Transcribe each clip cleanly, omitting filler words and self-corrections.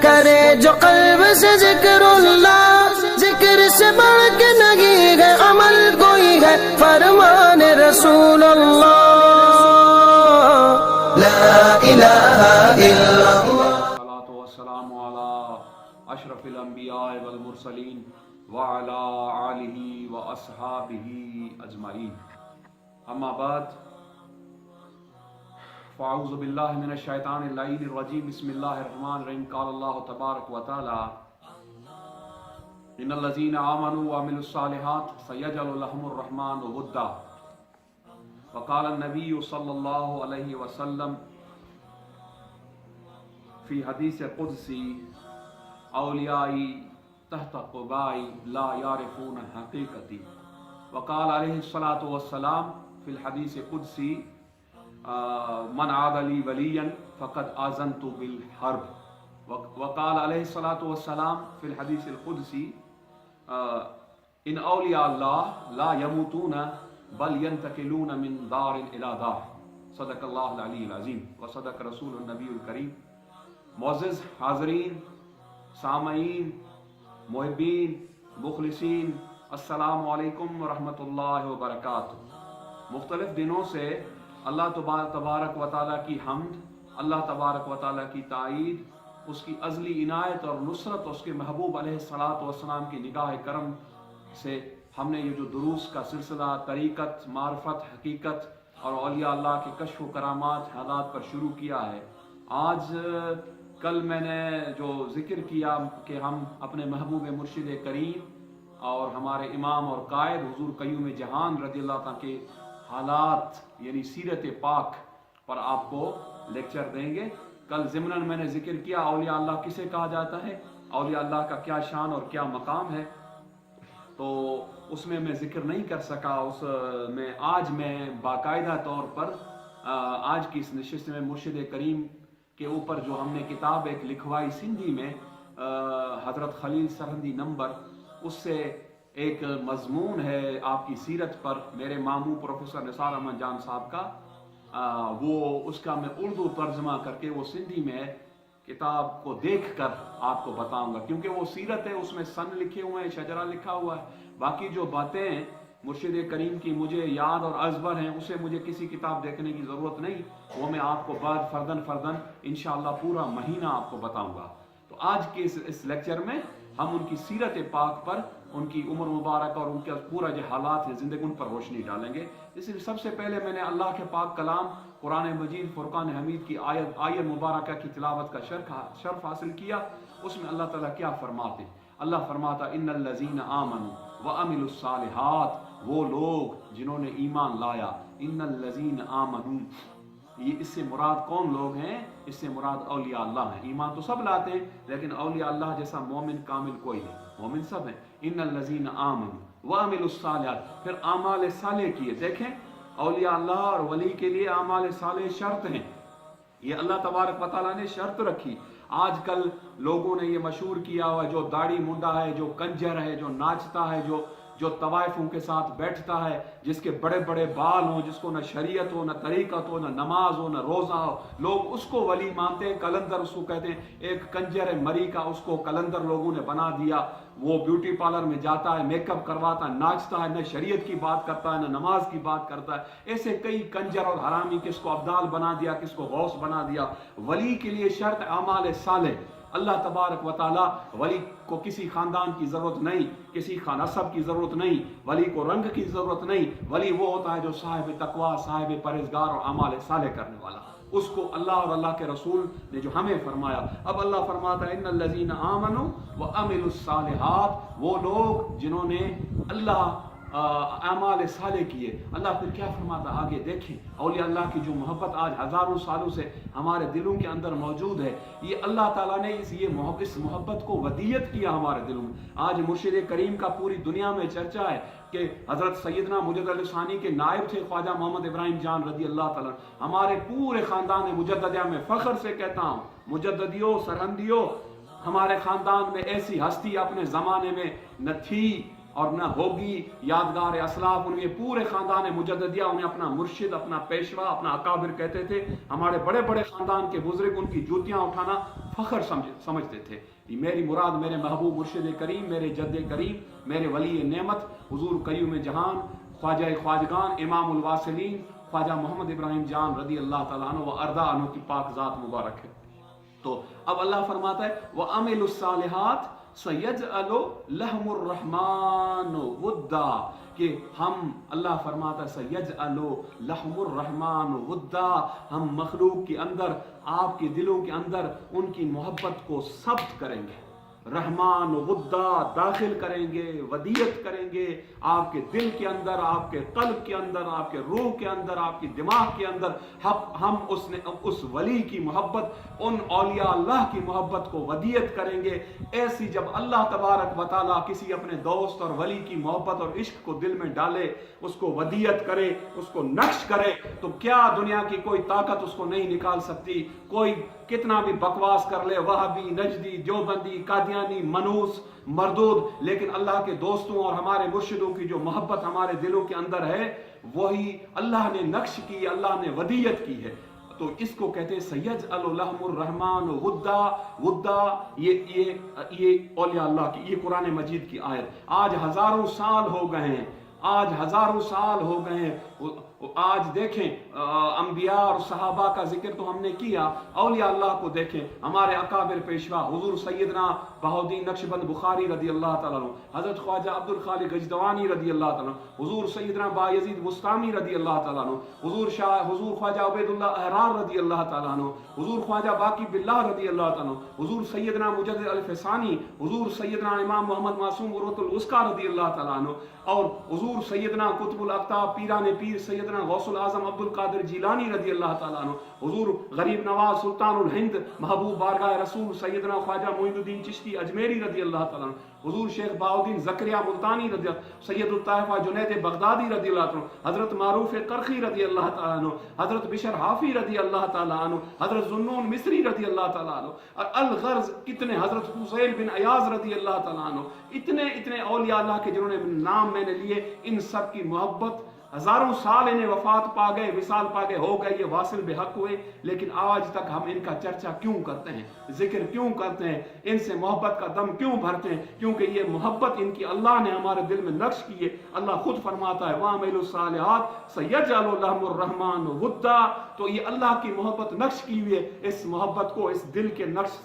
کرے جو قلب سے ذکر اللہ، ذکر سے بڑھ کے نہیں ہے عمل کوئی ہے، فرمان رسول اللہ لا الہ الا اللہ۔ الصلاۃ والسلام علی اشرف الانبیاء والمرسلین وعلی آلہ واصحابہ اجمعین، اما بعد فاعوذ باللہ من الشیطان اللعین الرجیم، بسم اللہ الرحمن الرحیم۔ قال اللہ تبارک و تعالی ان الذین آمنوا وعملوا الصالحات سیجعل لهم الرحمن ودا، وقال النبی صلی اللہ علیہ وسلم فی حدیث قدسی اولیائی تحت قبائی لا یعرفون حقیقتی، وقال علیہ الصلاۃ والسلام فی الحدیث قدسی من عاد لی ولیا فقد آذنت بالحرب، وقال علیہ الصلاۃ والسلام فی الحدیث القدسی ان اولیاء اللہ لا یموتون بل ینتقلون من دار الى دار، صدق اللہ العلی العظیم وصدق رسول النبی الکریم۔ معزز حاضرین، سامعین، محبین، مخلصین، السلام علیکم ورحمۃ اللہ وبرکاتہ۔ مختلف دنوں سے اللہ تبارک و تعالیٰ کی حمد، اللہ تبارک و تعالیٰ کی تائید، اس کی ازلی عنایت اور نصرت، اس کے محبوب علیہ الصلاۃ والسلام کی نگاہ کرم سے ہم نے یہ جو دروس کا سلسلہ طریقت، معرفت، حقیقت اور اولیاء اللہ کے کشف و کرامات حالات پر شروع کیا ہے۔ آج کل میں نے جو ذکر کیا کہ ہم اپنے محبوب مرشد کریم اور ہمارے امام اور قائد حضور قیوم جہان رضی اللہ تعالیٰ کے حالات یعنی سیرت پاک پر آپ کو لیکچر دیں گے۔ کل ضمناً میں نے ذکر کیا اولیاء اللہ کسے کہا جاتا ہے، اولیاء اللہ کا کیا شان اور کیا مقام ہے، تو اس میں ذکر نہیں کر سکا۔ آج میں باقاعدہ طور پر آج کی اس نشست میں مرشد کریم کے اوپر جو ہم نے کتاب ایک لکھوائی سندھی میں حضرت خلیل سرہندی نمبر، اس سے ایک مضمون ہے آپ کی سیرت پر، میرے ماموں پروفیسر نثار احمد جان صاحب کا، اس کا میں اردو ترجمہ کر کے وہ سندھی میں کتاب کو دیکھ کر آپ کو بتاؤں گا، کیونکہ وہ سیرت ہے، اس میں سن لکھے ہوئے ہیں، شجرہ لکھا ہوا ہے، باقی جو باتیں مرشد کریم کی مجھے یاد اور ازبر ہیں اسے مجھے کسی کتاب دیکھنے کی ضرورت نہیں، وہ میں آپ کو بعد فردن انشاءاللہ پورا مہینہ آپ کو بتاؤں گا۔ تو آج کے اس لیکچر میں ہم ان کی سیرت پاک پر، ان کی عمر مبارک اور ان کے پورا جو حالات ہیں زندگی، ان پر روشنی ڈالیں گے۔ اس لیے سب سے پہلے میں نے اللہ کے پاک کلام قرآن مجید فرقان حمید کی آیت مبارکہ کی تلاوت کا شرف حاصل کیا۔ اس میں اللہ تعالیٰ کیا فرماتے ہیں؟ اللہ فرماتا ان الذین آمنوا وعملوا الصالحات، وہ لوگ جنہوں نے ایمان لایا، ان الذین آمنوا، یہ اس سے مراد کون لوگ ہیں؟ اس سے مراد اولیاء اللہ ہیں۔ ایمان تو سب لاتے ہیں لیکن اولیاء اللہ جیسا مومن کامل کوئی نہیں، مومن سب ہیں۔ ان الذین آمنوا وعملوا الصالحات، پھر اعمال صالح کیے۔ دیکھیں اولیاء اللہ اور ولی کے لیے اعمال صالح شرط ہیں، یہ اللہ تبارک و تعالیٰ نے شرط رکھی۔ آج کل لوگوں نے یہ مشہور کیا ہوا، جو داڑھی منڈا ہے، جو کنجر ہے، جو ناچتا ہے، جو طوائفوں کے ساتھ بیٹھتا ہے، جس کے بڑے بڑے بال ہوں، جس کو نہ شریعت ہو، نہ طریقت ہو، نہ نماز ہو، نہ روزہ ہو، لوگ اس کو ولی مانتے ہیں۔ کلندر اس کو کہتے ہیں، ایک کنجر ہے مری کا، اس کو کلندر لوگوں نے بنا دیا۔ وہ بیوٹی پارلر میں جاتا ہے، میک اپ کرواتا ہے، ناچتا ہے، نہ شریعت کی بات کرتا ہے، نہ نماز کی بات کرتا ہے۔ ایسے کئی کنجر اور حرامی، کس کو ابدال بنا دیا، کس کو غوث بنا دیا۔ ولی کے لیے شرط اعمال صالح۔ اللہ تبارک و تعالیٰ ولی کو کسی خاندان کی ضرورت نہیں، کسی نسب کی ضرورت نہیں، ولی کو رنگ کی ضرورت نہیں۔ ولی وہ ہوتا ہے جو صاحب تقویٰ، صاحب پرہیزگار اور اعمال صالح کرنے والا، اس کو اللہ اور اللہ کے رسول نے جو ہمیں فرمایا۔ اب اللہ فرماتا ہے ان الذین آمنوا وعملوا الصالحات، وہ لوگ جنہوں نے اللہ اعمال صالح کیے۔ اللہ پھر کیا فرماتا آگے دیکھیں، اولیاء اللہ کی جو محبت آج ہزاروں سالوں سے ہمارے دلوں کے اندر موجود ہے، یہ اللہ تعالیٰ نے اس محبت کو ودیت کیا ہمارے دلوں میں۔ آج مرشد کریم کا پوری دنیا میں چرچا ہے کہ حضرت سیدنا مجدد علی ثانی کے نائب تھے خواجہ محمد ابراہیم جان رضی اللہ تعالیٰ۔ ہمارے پورے خاندان مجددیہ میں فخر سے کہتا ہوں، مجددیوں، سرہندیوں، ہمارے خاندان میں ایسی ہستی اپنے زمانے میں نہ تھی اور نہ ہوگی۔ یادگار اسلاف ان کے پورے خاندان مجددیہ انہیں اپنا مرشد، اپنا پیشوا، اپنا اکابر کہتے تھے۔ ہمارے بڑے بڑے خاندان کے بزرگ ان کی جوتیاں اٹھانا फख्र समझते थे। मेरी मुराद मेरे महबूब मुर्शिद करीम, मेरे जद्द करीम, मेरे वली नेमत हुजूर कयूम जहान ख्वाजा ख्वाजगान इमामुल वासिलीन ख्वाजा मोहम्मद इब्राहिम जान रदी अल्लाह ताला अन्हु व अर्दा अन्हु की पाक ज़ात मुबारक है। तो अब अल्लाह फरमाता है व अमिलुस सालिहात सयजअलु लहमुर रहमान वुद्दा, कि हम अल्लाह फरमाता है सयजअलु लहमुर रहमान वुद्दा, हम मखलूक के अंदर आपके दिलों के अंदर उनकी मोहब्बत को सब्त करेंगे। रहमान वुद्दा दाखिल करेंगे, वदियत करेंगे आपके दिल के अंदर, आपके कल्ब के अंदर, आपके रूह के अंदर, आपके दिमाग के अंदर। हम उस वली की मोहब्बत, उन औलिया अल्लाह की मोहब्बत को वदियत करेंगे। ऐसी जब अल्लाह तबारक व तआला किसी अपने दोस्त और वली की मोहब्बत और इश्क को दिल में डाले, उसको वदियत करे, उसको नक्श करे, तो क्या दुनिया की कोई ताकत उसको नहीं निकाल सकती। कोई कितना भी बकवास कर ले, वहाबी, नजदी, देवबंदी, कादियानी, मनूस, मरदूद, लेकिन अल्लाह के दोस्तों और हमारे मुर्शिदों की जो मोहब्बत हमारे दिलों के अंदर है, वही अल्लाह ने नक्श की, अल्लाह ने वदियत की है। तो इसको कहते हैं सयजअलु लहमुर रहमान वुद्दा। वुद्दा ये औलिया अल्लाह की, ये कुरान मजीद की आयत। आज हजारों साल हो गए हैं, आज हजारों साल हो गए हैं। आज देखें अंबिया और सहाबा का जिक्र तो हमने किया, औलिया अल्लाह को देखें। हमारे अकाबिर पेशवा हुजूर सैयदना बहाउद्दीन नक्शबंद बुखारी रदी अल्लाह ताला अन्हु, हजरत ख्वाजा अब्दुल खालिक गजदवानी रदी अल्लाह ताला अन्हु, हुजूर सैयदना बायजीद बुस्तामी रदी अल्लाह ताला अन्हु, हुजूर ख्वाजा उबैदुल्लाह अहरार रदी अल्लाह ताला अन्हु, हुजूर ख्वाजा बाकी बिल्लाह रदी अल्लाह ताला अन्हु, हुजूर सैयदना मुजद्दिद अल फसानी, हुजूर सैयदना इमाम मोहम्मद मासूम उर्वतुल उस्का रदी अल्लाह ताला अन्हु, और हुजूर सैयदना कुतुबुल अक्ताब पीराने पीर सैयदना गौसुल आजम अब्दुल कादिर जिलानी रदी अल्लाह ताला अन्हु, हुजूर गरीब नवाज सुल्तानुल हिंद महबूब बारगाह रसूल सैयदना ख्वाजा मोइनुद्दीन चिश्ती अजमेरी रदी अल्लाह ताला अन्हु, हुजूर शेख बाउद्दीन ज़करिया मुल्तानी रदी, सैयदुत ताइफा जुनैद बगदादी रदी अल्लाह ताला, हजरत मारूफ करखी रदी अल्लाह ताला अन्हु, हजरत बिशर हाफी रदी अल्लाह ताला अन्हु, हजरत जुन्नून मिस्री रदी अल्लाह ताला अन्हु, और अल गर्ज कितने, हजरत हुसैन बिन अयाज रदी अल्लाह ताला अन्हु, इतने औलिया अल्लाह के जिन्होंने नाम मैंने लिए। इन सब की मोहब्बत हजारों साल इन्हें वफात पा गए, विसाल पा गए, हो गए, ये वासिल बेहक हुए, लेकिन आज तक हम इनका चर्चा क्यों करते हैं, जिक्र क्यों करते हैं, इनसे मोहब्बत का दम क्यों भरते हैं? क्योंकि ये मोहब्बत इनकी अल्लाह ने हमारे दिल में नक्श की है। अल्लाह खुद फरमाता है वामिलुस सालिहात सयजअलु लहुमुर रहमान वुद्दा। तो ये अल्लाह की मोहब्बत नक्श की हुई है। इस मोहब्बत को, इस दिल के नक्श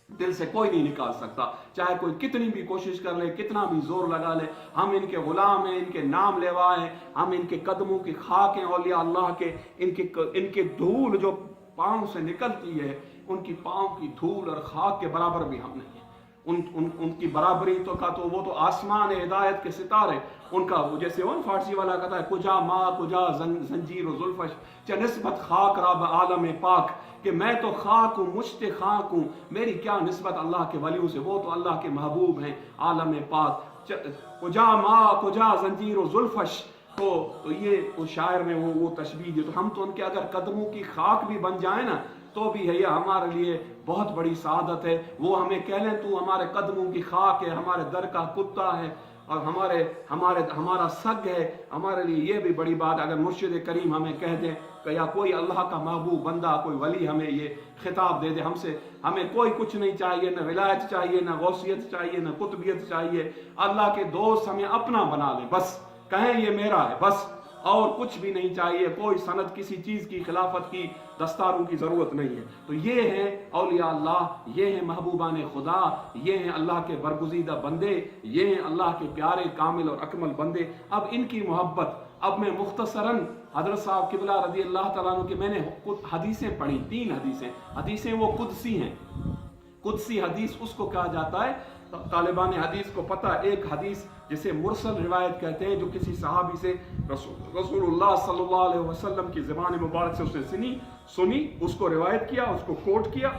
दिल से कोई नहीं निकाल सकता, चाहे कोई कितनी भी कोशिश कर ले, कितना भी जोर लगा ले। हम इनके गुलाम हैं, इनके नाम लेवाए, हम इनके कदमों की खाक हैं औलिया अल्लाह के। इनके धूल जो पाँव से निकलती है, उनकी पाँव की धूल और खाक के बराबर भी हम नहीं है। उनकी बराबरी तो का तो वो तो आसमान हिदायत के सितारे, उनका वो जैसे वो फारसी वाला कहता है कुजा माँ कुजा जंजीर जुल्फश च निस्बत खाक रब आलम पाक, कि मैं तो खाक हूँ, मुझते खाक हूँ, मेरी क्या निस्बत अल्लाह के वलियों से, वो तो अल्लाह के महबूब हैं आलम पाक। कुजा माँ कुजा जंजीर जुल्फश, तो ये उस शायर ने वो तशबीह दी। तो हम तो उनके अगर कदमों की खाक भी बन जाए ना, तो भी है, यह हमारे लिए बहुत बड़ी सआदत है। वो हमें कह लें तू हमारे कदमों की खाक है, हमारे दर का कुत्ता है और हमारा सग है, हमारे लिए ये भी बड़ी बात। अगर मुर्शिद करीम हमें कह दे कि या कोई अल्लाह का महबूब बंदा, कोई वली हमें ये खिताब दे दे, हमें कोई कुछ नहीं चाहिए, न विलायत चाहिए, न गौसियत चाहिए, न कुतबियत चाहिए, अल्लाह के दोस्त हमें अपना बना ले, बस कहें ये मेरा है, बस और कुछ भी नहीं चाहिए। कोई सनद किसी चीज की, खिलाफत की, दस्तारों की जरूरत नहीं है। तो ये है औलिया अल्लाह, ये है महबूबान खुदा, ये हैं अल्लाह के बरगुज़ीदा बंदे, ये हैं अल्लाह के प्यारे कामिल और अकमल बंदे। अब इनकी मोहब्बत, अब मैं मुख्तसरन हजरत साहब किबला रदी अल्लाह तआला अन्हु की मैंने कुछ हदीसें पढ़ी, 3 हदीसें वो कुदसी हैं। कुदसी हदीस उसको कहा जाता है, तालिबान हदीस को पता, एक हदीस जिसे मुरसल रिवायत कहते हैं, जो किसी सहाबी से रसूलुल्लाह सल्लल्लाहु अलैहि वसल्लम की ज़बान मुबारक से उसने सुनी, उसको रिवायत किया, उसको कोट किया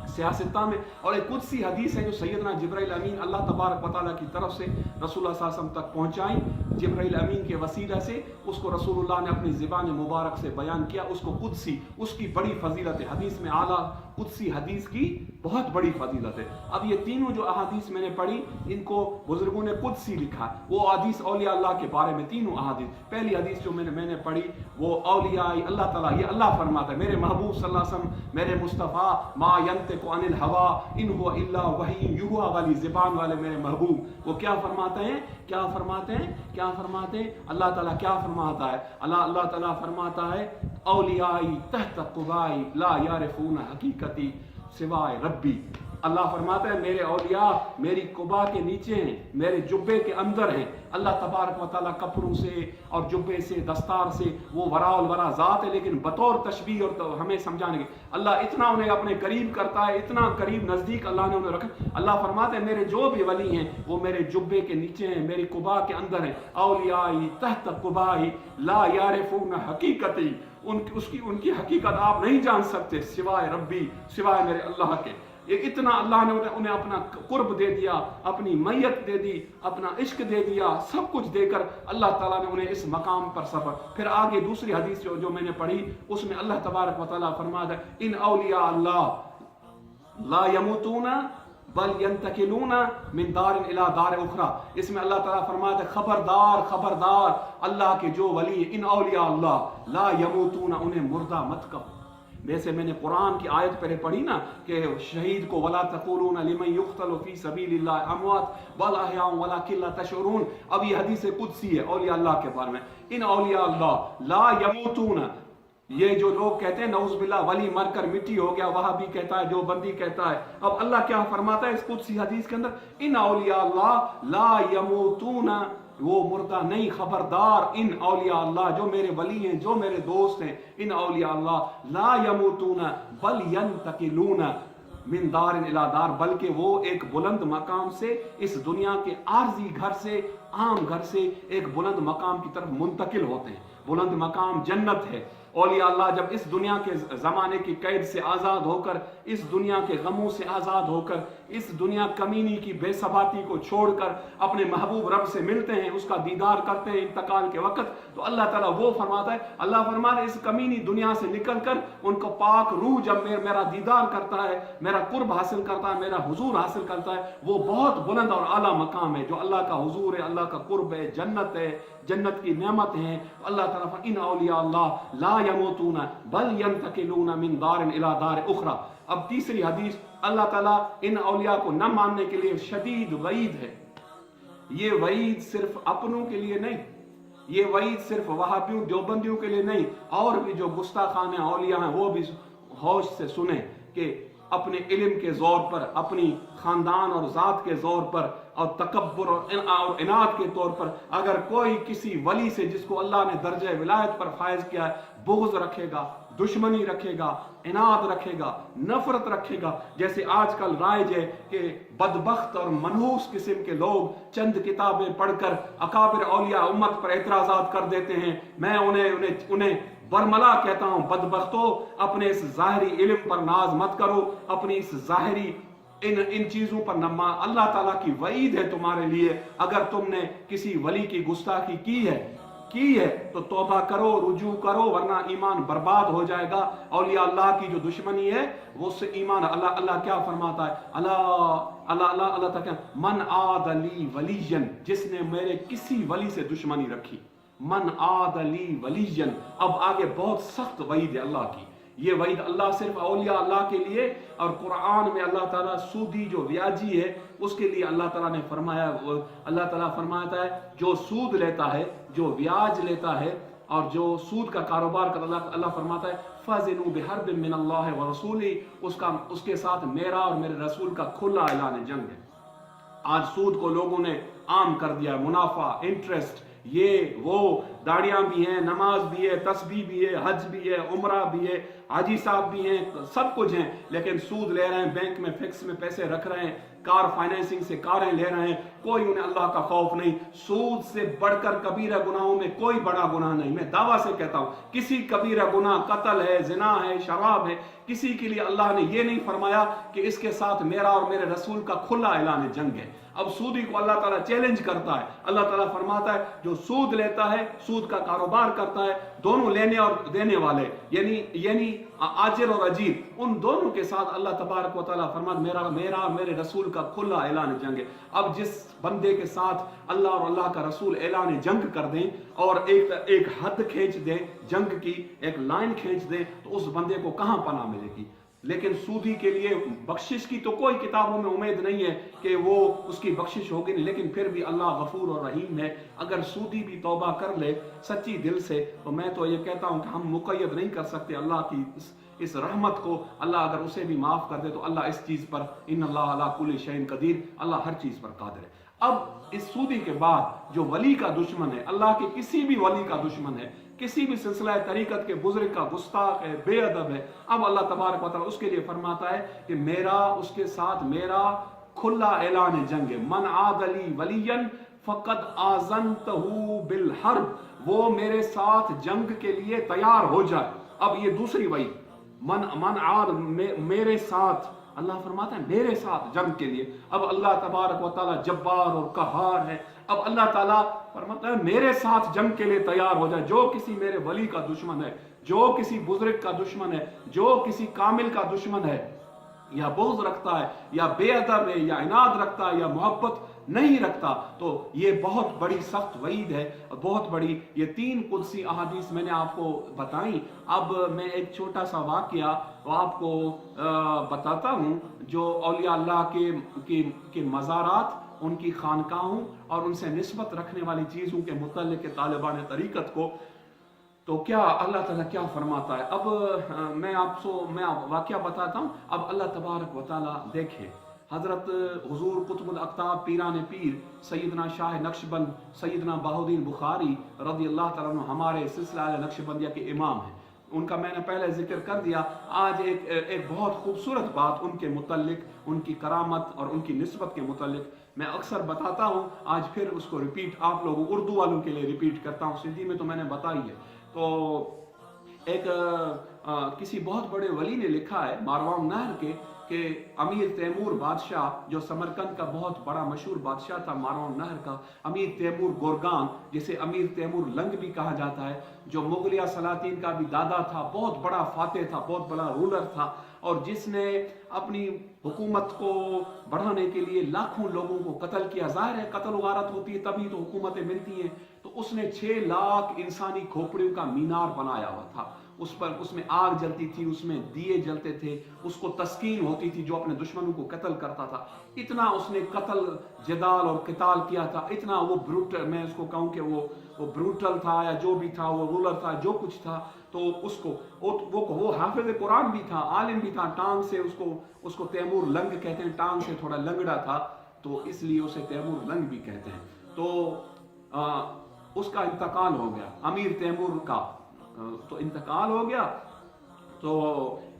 सियासता में। और एक कुदसी हदीस है जो सैयदना जिब्राइल अमीन अल्लाह तबारक व तआला की तरफ से रसूलुल्लाह सल्लल्लाहु अलैहि वसल्लम तक पहुंचाई। जिब्राइल अमीन के वसीला से उसको रसूलुल्लाह ने अपनी ज़बान मुबारक से बयान किया, उसको कुदसी, उसकी बड़ी फजीलत है। हदीस में आला कुदसी हदीस की बहुत बड़ी फजीलत है। अब ये तीनों जो अहादीस मैंने पढ़ी, इनको बुजुर्गों ने कुदसी लिखा। वो हदीस औलिया अल्लाह के बारे में तीनों अहादीस, पहली हदीस जो मैंने पढ़ी वो औलिया अल्लाह ताला, ये अल्लाह फरमाता है, मेरे महबूब सल्लल्लाहु अलैहि वसल्लम, मेरे मुस्तफ़ा, मा यंतिकु अनिल हवा इन हुवा इल्ला वही युहा वाली ज़बान वाले मेरे महबूब, वो क्या फरमाते हैं, क्या फरमाते हैं, क्या फरमाते हैं? अल्लाह ताला क्या फरमाता है? अल्लाह ताला फरमाता है, औलियाई तहत कुबाई ला यारिफून हकीकती सिवाय रब्बी। अल्लाह फरमाता है मेरे औलिया मेरी कुबा के नीचे हैं, मेरे जुब्बे के अंदर हैं। अल्लाह तबारक व तआला कपड़ों से और जुब्बे से, दस्तार से वो वराउल वरा ज़ात है, लेकिन बतौर तशबीह और तो हमें समझाने के अल्लाह इतना उन्हें अपने करीब करता है, इतना करीब नज़दीक अल्लाह ने उन्हें रखा। अल्लाह फरमाते हैं मेरे जो भी वली हैं वो मेरे जुब्बे के नीचे हैं, मेरी कुबा के अंदर हैं। औलियाई तहत कुबाई ला यारिफून हकीकती, उनकी हकीकत आप नहीं जान सकते सिवाय रब्बी, सिवाय मेरे अल्लाह के। ये इतना अल्लाह ने उन्हें अपना कुर्ब दे दिया, अपनी मैयत दे दी, अपना इश्क दे दिया, सब कुछ देकर अल्लाह ताला ने उन्हें इस मकाम पर सफर। फिर आगे दूसरी हदीस जो मैंने पढ़ी उसमें अल्लाह तबारक व तआला फरमाता है, इन औलिया अल्लाह ला यमूतूना बल यंतकिलूना मिन दारिन इला दार उखरा। इसमें अल्लाह ताला फरमाता है, खबरदार खबरदार, अल्लाह के जो वली इन औलिया अल्लाह ला यमूतूना, उन्हें मुर्दा मत कहो। वैसे मैंने कुरान की आयत पहले पढ़ी ना कि शहीद को वला तक़ूलूना लिमन युक़्तलु फी सबीलिल्लाह अमवात बल अहयाउन वलाकिन ला तशऊरून। अब ये हदीस कुदसी है औलिया अल्लाह के बारे में, इन औलिया अल्लाह ला यमूतूना। ये जो लोग कहते हैं नऊज़ बिल्लाह वली मरकर मिट्टी हो गया, वहां भी कहता है, जो बंदी कहता है। अब अल्लाह क्या फरमाता है इस कुदसी हदीस के अंदर, इन औलिया अल्लाह ला यमूतूना, वो मुर्दा नहीं, खबरदार इन औलिया अल्लाह जो मेरे वली हैं, जो मेरे दोस्त हैं, इन औलिया अल्लाह ला यमूतूना बल यंतकिलूना मिन दारिन इला दार, बल्कि वो एक बुलंद मकाम से, इस दुनिया के आर्जी घर से, आम घर से एक बुलंद मकाम की तरफ मुंतकिल होते हैं। बुलंद मकाम जन्नत है। औलिया अल्लाह जब इस दुनिया के ज़माने की कैद से आज़ाद होकर, इस दुनिया के गमों से आज़ाद होकर, इस दुनिया कमीनी की बेसबाती को छोड़कर अपने महबूब रब से मिलते हैं, उसका दीदार करते हैं इंतकाल के वक़्त, तो अल्लाह ताला वो फरमाता है, अल्लाह फरमाता है इस कमीनी दुनिया से निकल कर उनको पाक रूह जब मेरा दीदार करता है, मेरा कुर्ब हासिल करता है, मेरा हुजूर हासिल करता है, वो बहुत बुलंद और आला मकाम है जो अल्लाह का हुजूर है, अल्लाह का कुर्ब है, जन्नत है, जन्नत की नेमत है। अल्लाह ताला इन औलिया अल्लाह ला यमूतूना बल यंतकिलूना मिन दारिन इला दार उखरा। अब तीसरी हदीस, अल्लाह ताला इन औलिया को न मानने के लिए शदीद वईद है। ये वईद सिर्फ अपनों के लिए नहीं, ये वईद सिर्फ वहाबियों देवबंदियों के लिए नहीं, और भी जो गुस्ताखान औलिया हैं वो भी होश से सुने कि अपने इल्म के जोर पर, अपनी खानदान और ज़ात के जोर पर, और तकब्बुर और इनाद के तौर पर अगर कोई किसी वली से जिसको अल्लाह ने दर्जे विलायत पर फायज किया है बुग़्ज़ रखेगा, दुश्मनी रखेगा, इनाद रखेगा, नफरत रखेगा, जैसे आजकल राइज है कि बदबख्त और मनहूस किस्म के लोग चंद किताबें पढ़कर अकाबिर औलिया उम्मत पर एतराज़ात कर देते हैं। मैं उन्हें बरमला कहता हूं, बदबख्तो अपने इस ज़ाहिरी इल्म पर नाज मत करो, अपनी इस ज़ाहिरी इन चीजों पर नमा। अल्लाह ताला की वईद है तुम्हारे लिए, अगर तुमने किसी वली की गुस्ताखी की है तो तौबा करो, रुजू करो, वरना ईमान बर्बाद हो जाएगा। औलिया अल्लाह की जो दुश्मनी है वो उससे ईमान, अल्लाह क्या फरमाता है, अल्लाह तक मन आदली वलीजन, जिसने मेरे किसी वली से दुश्मनी रखी, मन आदली वलीजन। अब आगे बहुत सख्त वईद है अल्लाह की। ये वईद अल्लाह सिर्फ औलिया अल्लाह के लिए, और कुरान में अल्लाह ताला सूदी जो व्याजी है उसके लिए अल्लाह ताला ने फरमाया, अल्लाह ताला फरमाता है जो सूद लेता है, जो ब्याज लेता है और जो सूद का कारोबार करता है, अल्लाह फरमाता है फ़ाज़िनू बिहर्बिन मिनल्लाहि व रसूली, उसके साथ मेरा और मेरे रसूल का खुला ऐलान जंग है। आज सूद को लोगों ने आम कर दिया, मुनाफा, इंटरेस्ट, ये वो, दाढ़ियां भी हैं, नमाज भी है, तस्बीह भी है, हज भी है, उम्रा भी है, हाजी साहब भी हैं, सब कुछ हैं, लेकिन सूद ले रहे हैं, बैंक में फिक्स में पैसे रख रहे हैं, कार फाइनेंसिंग से कारें ले रहे हैं, कोई उन्हें अल्लाह का खौफ नहीं। सूद से बढ़कर कबीरा गुनाहों में कोई बड़ा गुनाह नहीं। मैं दावा से कहता हूं, किसी कबीरा गुनाह, कत्ल है, जिना है, शराब है, किसी के लिए अल्लाह ने ये नहीं फरमाया कि इसके साथ मेरा और मेरे रसूल का खुला ऐलान जंग है। अब सूदी को अल्लाह ताला चैलेंज करता है। अल्लाह ताला फरमाता है जो सूद लेता है, सूद का कारोबार करता है, दोनों लेने और देने वाले यानी आजिर और अजीर, उन दोनों के साथ अल्लाह तबारक व तआला फरमाता मेरा और मेरे रसूल का खुला ऐलान जंग है। अब जिस बंदे के साथ अल्लाह और अल्लाह का रसूल ऐलान जंग कर दें और एक हद खींच दें जंग की, एक लाइन खींच दें, तो उस बंदे को कहां पनाह मिलेगी। लेकिन सूदी के लिए बख्शिश की तो कोई किताबों में उम्मीद नहीं है कि वो उसकी बख्शिश होगी नहीं, लेकिन फिर भी अल्लाह गफूर और रहीम है। अगर सूदी भी तौबा कर ले सच्ची दिल से, तो मैं तो ये कहता हूं कि हम मुक़य्यद नहीं कर सकते अल्लाह की इस रहमत को। अल्लाह अगर उसे भी माफ कर दे तो अल्लाह इस चीज पर, इन्नल्लाह अला कुल्लि शैइन कदीर, अल्लाह हर चीज पर कादिर है। अब इस सूदी के बाद जो वली का दुश्मन है, अल्लाह के किसी भी वली का दुश्मन है, किसी भी सिलसिला तरीकत के बुजुर्ग का गुस्ताख है, बेअदब है, अब अल्लाह तबारक व तआला उसके लिए फरमाता है कि मेरा उसके साथ मेरा खुला ऐलान जंग है। मन आदली वलियन फकद आज़नतहू बिल हर्ब, वो मेरे साथ जंग के लिए तैयार हो जाए। अब ये दूसरी वही, मन आद मेरे साथ, अल्लाह फरमाता है मेरे साथ जंग के लिए। अब अल्लाह तबारक व तआला जब्बार और कहार है। अब अल्लाह ताला फरमाता है मेरे साथ जंग के लिए तैयार हो जाए। जो किसी मेरे वली का दुश्मन है, जो किसी बुजुर्ग का दुश्मन है, जो किसी कामिल का दुश्मन है, या बोझ रखता है, या बेअदब है, या इनाद रखता है, या मोहब्बत नहीं रखता, तो ये बहुत बड़ी सख्त वईद है, बहुत बड़ी। ये 3 कुदसी अहादीस मैंने आपको बताई। अब मैं एक छोटा सा वाकया आपको बताता हूँ, जो औलिया अल्लाह के मज़ारात, उनकी खानकाहों और उनसे निस्बत रखने वाली चीज़ों के मुतल्लिक़ तालिबान तरीक़त को, तो क्या अल्लाह ताला क्या फरमाता है। अब मैं वाकया बताता हूँ। अब अल्लाह तबारक व तआला देखे, हजरत हुजूर कुतुबुल अक़ताब पीरान पीर सैयदना शाह नक्शबंद सैयदना बहाउद्दीन बुखारी रज़ी अल्लाह तआला अन्हु हमारे सिलसिला नक्शबंदिया के इमाम हैं। उनका मैंने पहले जिक्र कर दिया। आज एक बहुत खूबसूरत बात उनके मुतल्लिक, उनकी करामत और उनकी निस्बत के मुतल्लिक मैं अक्सर बताता हूँ, आज फिर उसको रिपीट आप लोगों उर्दू वालों के लिए रिपीट करता हूँ। सिंधी में तो मैंने बताई है। तो एक किसी बहुत बड़े वली ने लिखा है मारवान नहर के कि अमीर तैमूर बादशाह, जो समरकंद का बहुत बड़ा मशहूर बादशाह था, मारवान नहर का अमीर तैमूर गोरगान, जिसे अमीर तैमूर लंग भी कहा जाता है, जो मुगलिया सलातीन का भी दादा था, बहुत बड़ा फातेह था, बहुत बड़ा रूलर था, और जिसने अपनी हुकूमत को बढ़ाने के लिए लाखों लोगों को कत्ल किया। जाहिर है कत्ल गारत होती है तभी तो हुकूमतें मिलती हैं। तो उसने 6 लाख इंसानी खोपड़ियों का मीनार बनाया हुआ था। उसमें आग जलती थी, उसमें दिए जलते थे, उसको तस्कीन होती थी जो अपने दुश्मनों को कत्ल करता था। इतना उसने कत्ल जदाल और किताल किया था, इतना वो ब्रूटल, मैं उसको कहूँ कि वो ब्रूटल था या जो भी था, वो रूलर था, जो कुछ था। तो वो हाफिज कुरान भी था, आलिम भी था, टांग से उसको तैमूर लंग कहते हैं, टांग से थोड़ा लंगड़ा था, तो इसलिए उसे तैमूर लंग भी कहते हैं। तो उसका इंतकाल हो गया, अमीर तैमूर का तो इंतकाल हो गया। तो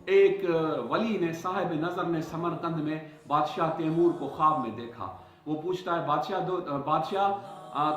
एक वली ने, साहिब नजर ने, समरकंद में बादशाह तैमूर को ख्वाब में देखा। वो पूछता है बादशाह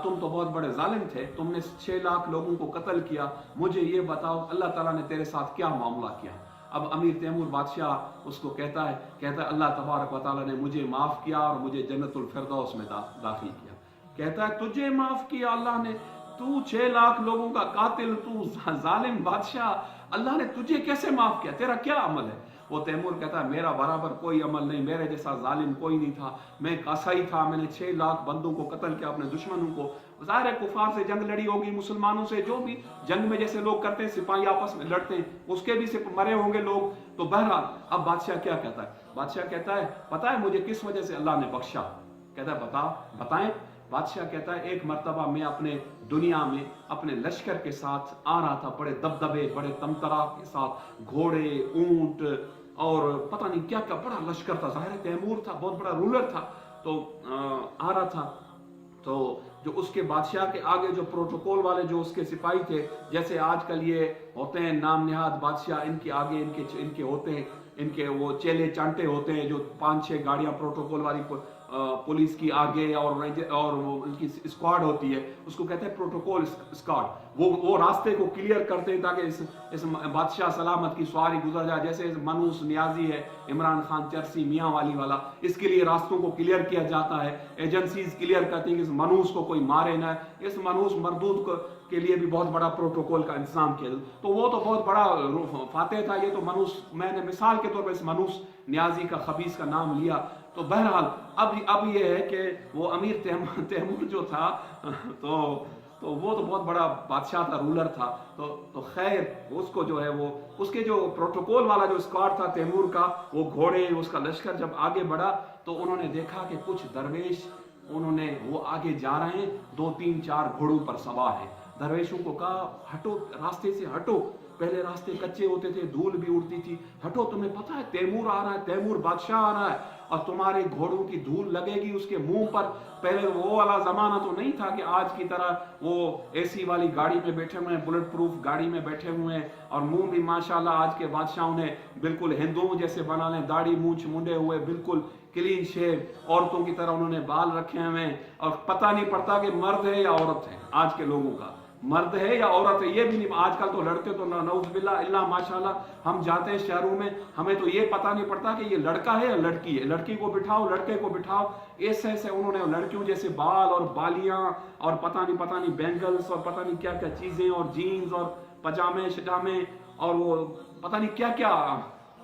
तुम तो बहुत बड़े जालिम थे, तुमने 6 लाख लोगों को कत्ल किया, मुझे ये बताओ अल्लाह ताला ने तेरे साथ क्या मामला किया। अब अमीर तैमूर बादशाह उसको कहता है अल्लाह तबारक व तआला ने मुझे माफ किया और मुझे जन्नतुल फिरदौस में दाखिल किया। कहता है तुझे माफ किया अल्लाह ने, तू 6 लाख लोगों का कातिल, तू जालिम बादशाह, अल्लाह ने तुझे कैसे माफ किया, तेरा क्या अमल है। वो तैमूर कहता है मेरा बराबर कोई अमल नहीं, मेरे जैसा जालिम कोई नहीं था, मैं कसाई था, मैंने 6 लाख बंदों को कत्ल किया, अपने दुश्मनों को। ज़ाहिर है कुफार से जंग लड़ी होगी, मुसलमानों से, जो भी जंग में जैसे लोग करते हैं, सिपाही आपस में लड़ते हैं, उसके भी से मरे होंगे लोग। तो बहरहाल अब बादशाह क्या कहता है, बादशाह कहता है पता है मुझे किस वजह से अल्लाह ने बख्शा। कहता है बताएं। बादशाह कहता है एक मर्तबा मैं अपने दुनिया में अपने लश्कर के साथ आ रहा था, बड़े दबदबे, बड़े तमतरा के साथ, घोड़े, ऊंट और पता नहीं क्या क्या बड़ा लश्कर था। जाहिर तैमूर था, बहुत बड़ा रूलर था। तो आ रहा था, تو جو اس کے بادشاہ کے آگے جو پروٹوکول والے جو اس کے سپاہی تھے، جیسے آج کل یہ ہوتے ہیں نام نہاد بادشاہ، ان کے آگے ان کے ہوتے ہیں، ان کے وہ چیلے چانٹے ہوتے ہیں جو 5-6 گاڑیاں پروٹوکول والی پولیس کی آگے اور ان کی اسکواڈ ہوتی ہے، اس کو کہتے ہیں پروٹوکول اسکواڈ۔ وہ راستے کو کلیئر کرتے ہیں تاکہ اس بادشاہ سلامت کی سواری گزر جائے۔ جیسے منوس نیازی ہے، عمران خان چرسی میاں والی والا، اس کے لیے راستوں کو کلیئر کیا جاتا ہے، ایجنسیز کلیئر کرتی ہیں کہ اس منوس کو کوئی مارے نہ، اس منوس مردود کے لیے بھی بہت بڑا پروٹوکول کا انتظام کیا۔ تو وہ تو بہت بڑا فاتح تھا۔ یہ تو منوس، میں نے مثال کے طور پر اس منوس نیازی کا خبیث کا نام لیا۔ تو بہرحال اب یہ ہے کہ وہ امیر تیمور جو تھا تو وہ تو بہت بڑا بادشاہ تھا، رولر تھا۔ تو خیر اس کو جو ہے وہ اس کے جو پروٹوکول والا جو اسکواڈ تھا تیمور کا، وہ گھوڑے اس کا لشکر جب آگے بڑھا تو انہوں نے دیکھا کہ کچھ درویش وہ آگے جا رہے ہیں، 2-3-4 گھوڑوں پر سوار ہیں۔ درویشوں کو کہا ہٹو، راستے سے ہٹو، پہلے راستے کچے ہوتے تھے، دھول بھی اڑتی تھی، ہٹو، تمہیں پتہ ہے تیمور آ رہا ہے، تیمور بادشاہ آ رہا ہے اور تمہارے گھوڑوں کی دھول لگے گی اس کے منہ پر۔ پہلے وہ والا زمانہ تو نہیں تھا کہ آج کی طرح وہ اے سی والی گاڑی میں بیٹھے ہوئے ہیں، بلٹ پروف گاڑی میں بیٹھے ہوئے ہیں، اور منہ بھی ماشاءاللہ آج کے بادشاہوں نے بالکل ہندوؤں جیسے بنا لیں، داڑھی مونچھ منڈے ہوئے، بالکل کلین شیو، عورتوں کی طرح انہوں نے بال رکھے ہوئے ہیں، اور پتہ نہیں پڑتا کہ مرد ہے یا عورت ہے۔ آج کے لوگوں کا مرد ہے یا عورت ہے یہ بھی نہیں، آج کل تو لڑکے تو نعوذ باللہ اللہ ماشاءاللہ، ہم جاتے ہیں شہروں میں، ہمیں تو یہ پتہ نہیں پڑتا کہ یہ لڑکا ہے یا لڑکی ہے، لڑکی کو بٹھاؤ لڑکے کو بٹھاؤ، ایسے انہوں نے لڑکیوں جیسے بال اور بالیاں اور پتہ نہیں بینگلز اور پتہ نہیں کیا کیا چیزیں اور جینز اور پجامے شجامے اور وہ پتہ نہیں کیا کیا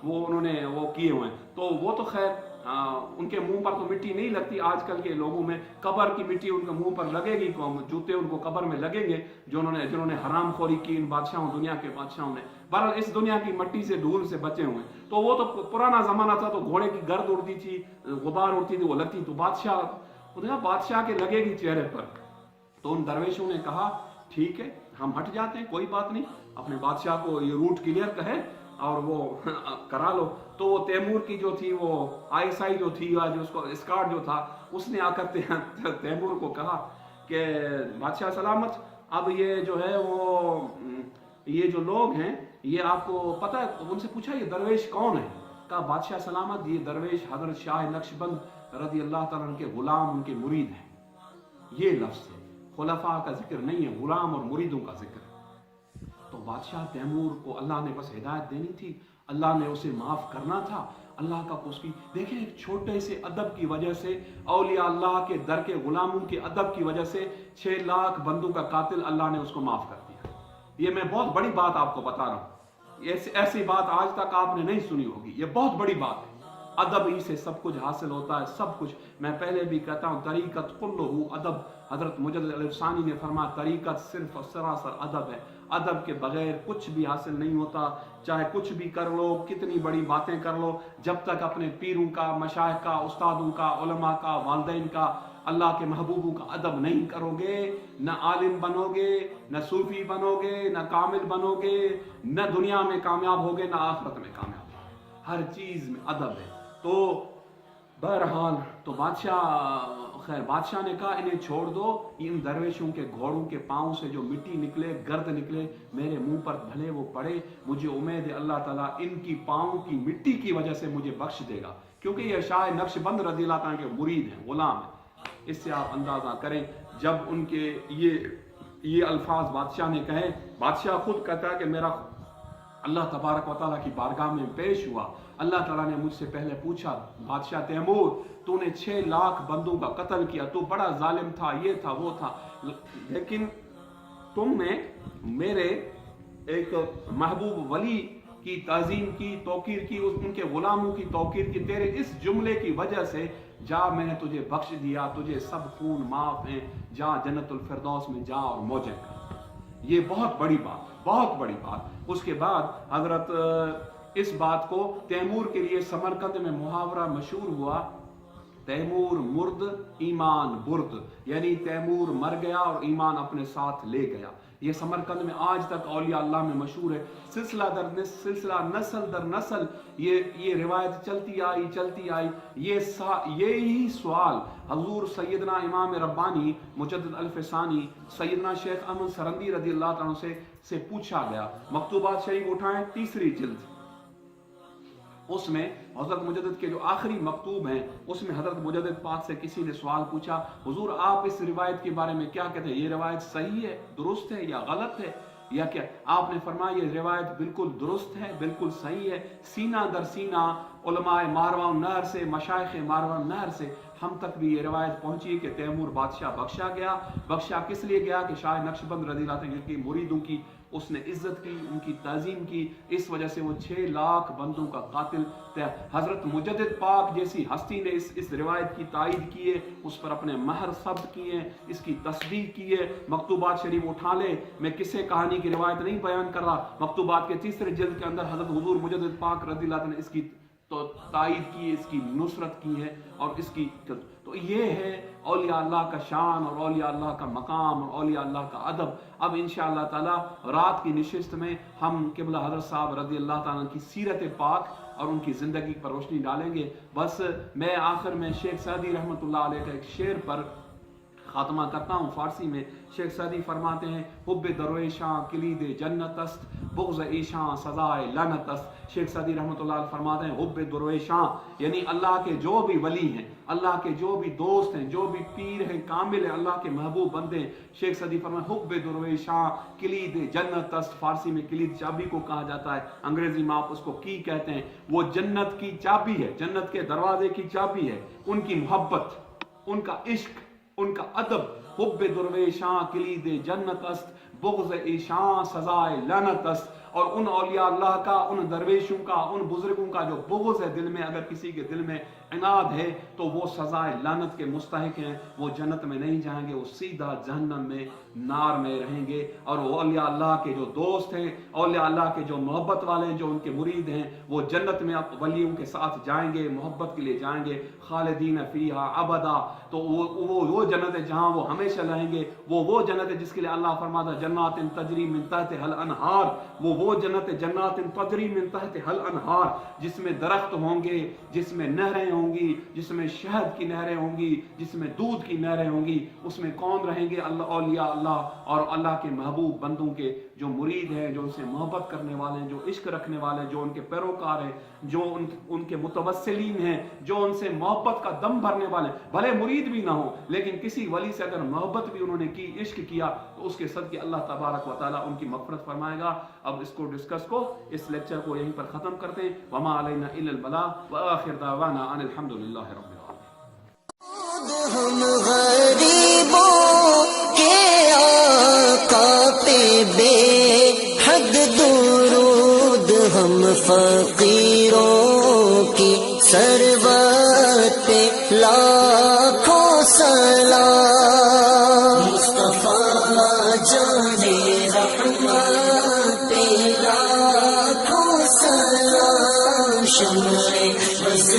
وہ انہوں نے وہ کیے ہوئے ہیں۔ تو وہ تو خیر ان کے منہ پر تو مٹی نہیں لگتی آج کل کے لوگوں میں، قبر کی مٹی ان کے منہ پر لگے گی، جوتے ان کو قبر میں لگیں گے جنہوں نے حرام خوری کی ان بادشاہوں، دنیا کے بادشاہوں نے۔ بہرحال اس دنیا کی مٹی سے دھول سے بچے ہوئے، تو وہ تو پرانا زمانہ تھا، تو گھوڑے کی گرد اڑتی تھی، غبار اڑتی تھی، وہ لگتی، تو بادشاہ کے لگے گی چہرے پر۔ تو ان درویشوں نے کہا ٹھیک ہے ہم ہٹ جاتے ہیں، کوئی بات نہیں، اپنے بادشاہ کو یہ روٹ کلیئر کہے اور وہ کرا لو۔ تو وہ تیمور کی جو تھی وہ ISI جو تھی، جو اس کو اسکارڈ جو تھا، اس نے آ کر تیمور کو کہا کہ بادشاہ سلامت، اب یہ جو ہے وہ یہ جو لوگ ہیں یہ آپ کو پتہ ہے؟ ان سے پوچھا یہ درویش کون ہے؟ کہا بادشاہ سلامت یہ درویش حضرت شاہ نقشبند رضی اللہ تعالیٰ عنہ کے غلام، ان کے مرید ہیں۔ یہ لفظ ہے، خلفاء کا ذکر نہیں ہے، غلام اور مریدوں کا ذکر ہے۔ تو بادشاہ تیمور کو اللہ نے بس ہدایت دینی تھی، اللہ نے اسے معاف کرنا تھا، اللہ کا اس کی دیکھیں ایک چھوٹے سے ادب کی وجہ سے، اولیاء اللہ کے در کے غلاموں کے ادب کی وجہ سے 6 لاکھ بندوں کا قاتل اللہ نے اس کو معاف کر دیا۔ یہ میں بہت بڑی بات آپ کو بتا رہا ہوں، ایسی بات آج تک آپ نے نہیں سنی ہوگی، یہ بہت بڑی بات ہے۔ ادب ہی سے سب کچھ حاصل ہوتا ہے، سب کچھ۔ میں پہلے بھی کہتا ہوں طریقت کلہ ادب، حضرت مجدد الفسانی نے فرمایا طریقت صرف اور سراسر ادب ہے، ادب کے بغیر کچھ بھی حاصل نہیں ہوتا، چاہے کچھ بھی کر لو، کتنی بڑی باتیں کر لو، جب تک اپنے پیروں کا، مشائخ کا، استادوں کا، علماء کا، والدین کا، اللہ کے محبوبوں کا ادب نہیں کرو گے، نہ عالم بنو گے، نہ صوفی بنو گے، نہ کامل بنو گے، نہ دنیا میں کامیاب ہوگے، نہ آخرت میں کامیاب ہوگے۔ ہر چیز میں ادب ہے۔ تو بہرحال تو بادشاہ نے کہا انہیں چھوڑ دو، ان درویشوں کے گھوڑوں کے پاؤں سے جو مٹی نکلے، گرد نکلے، میرے منہ پر بھلے وہ پڑے، مجھے امید ہے اللہ تعالیٰ ان کی پاؤں کی مٹی کی وجہ سے مجھے بخش دے گا، کیونکہ یہ شاہ نقش بند رضی اللہ تعالیٰ کے مرید ہیں، غلام ہیں۔ اس سے آپ اندازہ کریں جب ان کے یہ الفاظ بادشاہ نے کہے، بادشاہ خود کہتا ہے کہ میرا اللہ تبارک و تعالیٰ کی بارگاہ میں پیش ہوا، اللہ تعالیٰ نے مجھ سے پہلے پوچھا بادشاہ تیمور تو نے 6 لاکھ بندوں کا قتل کیا، تو بڑا ظالم تھا، یہ تھا وہ تھا، لیکن تم نے میرے ایک محبوب ولی کی تعظیم کی، توقیر کی، ان کے غلاموں کی توقیر کی، تیرے اس جملے کی وجہ سے جا میں نے تجھے بخش دیا، تجھے سب خون معاف ہیں، جا جنت الفردوس میں جا اور موجیں کر۔ یہ بہت بڑی بات، بہت بڑی بات۔ اس کے بعد حضرت اس بات کو تیمور کے لیے سمرقند میں محاورہ مشہور ہوا، تیمور مرد ایمان برد، یعنی تیمور مر گیا اور ایمان اپنے ساتھ لے گیا۔ یہ سمرقند میں آج تک اولیاء اللہ میں مشہور ہے، سلسلہ در سلسلہ، نسل در نسل یہ روایت چلتی آئی۔ یہی سوال حضور سیدنا امام ربانی مجدد الفسانی سیدنا شیخ احمد سرندی رضی اللہ عنہ سے پوچھا گیا۔ مکتوبات شریف اٹھائیں، 3 جلد، اس میں حضرت مجدد کے جو آخری مکتوب ہیں اس میں حضرت مجدد پاک سے کسی نے سوال پوچھا، حضور آپ اس روایت کے بارے میں کیا کہتے ہیں، یہ روایت صحیح ہے، درست ہے یا غلط ہے یا کیا؟ آپ نے فرمایا یہ روایت بالکل درست ہے، بالکل صحیح ہے، سینہ در سینہ علماء ماروان نہر سے، مشائخ ماروان نہر سے ہم تک بھی یہ روایت پہنچی کہ تیمور بادشاہ بخشا گیا۔ بخشا کس لیے گیا کہ شاہ نقشبند رضی اللہ عنہ کے مریدوں کی اس نے عزت کی، ان کی تعظیم کی، اس وجہ سے وہ 6 لاکھ بندوں کا قاتل تھا۔ حضرت مجدد پاک جیسی ہستی نے اس روایت کی تائید کی ہے، اس پر اپنے مہر ثبت کیے ہیں، اس کی تصدیق کی ہے۔ مکتوبات شریف اٹھا لے، میں کسی کہانی کی روایت نہیں بیان کر رہا، مکتوبات کے 3 جلد کے اندر حضرت حضور مجدد پاک رضی اللہ عنہ نے اس کی تو تائید کی ہے، اس کی نصرت کی ہے اور اس کی تو یہ ہے اولیاء اللہ کا شان اور اولیاء اللہ کا مقام اور اولیاء اللہ کا ادب۔ اب انشاءاللہ تعالی رات کی نشست میں ہم قبلہ حضرت صاحب رضی اللہ تعالیٰ کی سیرت پاک اور ان کی زندگی پر روشنی ڈالیں گے۔ بس میں آخر میں شیخ سعدی رحمۃ اللہ علیہ کا ایک شعر پر خاتمہ کرتا ہوں فارسی میں۔ شیخ سعدی فرماتے ہیں، حب درویشاں کلید جنت است، بغض ایشاں سزائے لعنت است۔ شیخ سعدی رحمۃ اللہ علیہ فرماتے ہیں حب درویشاں یعنی اللہ کے جو بھی ولی ہیں، اللہ کے جو بھی دوست ہیں، جو بھی پیر ہیں کامل ہیں، اللہ کے محبوب بندے ہیں، شیخ سعدی فرماتے ہیں حب درویشاں کلید جنت است۔ فارسی میں کلید چابی کو کہا جاتا ہے، انگریزی میں آپ اس کو کی کہتے ہیں۔ وہ جنت کی چابی ہے، جنت کے دروازے کی چابی ہے، ان کی محبت، ان کا عشق، ان کا ادب۔ حب درویشاں کلید جنت است، بغض ایشاں سزائے لعنت است۔ اور ان اولیاء اللہ کا، ان درویشوں کا، ان بزرگوں کا جو بغض ہے دل میں، اگر کسی کے دل میں عناد ہے تو وہ سزائے لعنت کے مستحق ہیں، وہ جنت میں نہیں جائیں گے، وہ سیدھا جہنم میں نار میں رہیں گے۔ اور وہ اولیاء اللہ کے جو دوست ہیں، اولیاء اللہ کے جو محبت والے ہیں، جو ان کے مرید ہیں، وہ جنت میں ولیوں کے ساتھ جائیں گے، محبت کے لیے جائیں گے، خالدین فیہا ابدا۔ تو وہ جنت ہے جہاں وہ ہمیشہ رہیں گے، وہ جنت ہے جس کے لیے اللہ فرماتا ہے جنات تجری من تحتہا الانہار۔ وہ جنت ہے جنات تجری من تحتہا الانہار، جس میں درخت ہوں گے، جس میں نہریں ہوں گی، جس میں شہد کی نہریں ہوں گی، جس میں دودھ کی نہریں ہوں گی۔ اس میں کون رہیں گے؟ اللہ، اولیاء اللہ اور اللہ کے محبوب بندوں کے جو مرید ہیں، جو ان سے محبت کرنے والے ہیں، جو عشق رکھنے والے ہیں، جو ان کے پیروکار ہیں، جو ان کے متوسلین ہیں، جو ان سے محبت کا دم بھرنے والے ہیں۔ بھلے مرید بھی نہ ہو لیکن کسی ولی سے اگر محبت بھی انہوں نے کی، عشق کیا، تو اس کے صدقے اللہ تبارک و تعالیٰ ان کی مغفرت فرمائے گا۔ اب اس کو ڈسکس کو، اس لیکچر کو یہیں پر ختم کرتے ہیں۔ وما علینا الا البلاغ وآخر دعوانا ان الحمد للہ رب العالمین۔ ہم غریبوں کے آقا پہ بے حد درود، ہم فقیروں کی سربت پہ لاکھوں سلام۔ مصطفیٰ جانے رحمت پہ لاکھوں سلام، شمع بز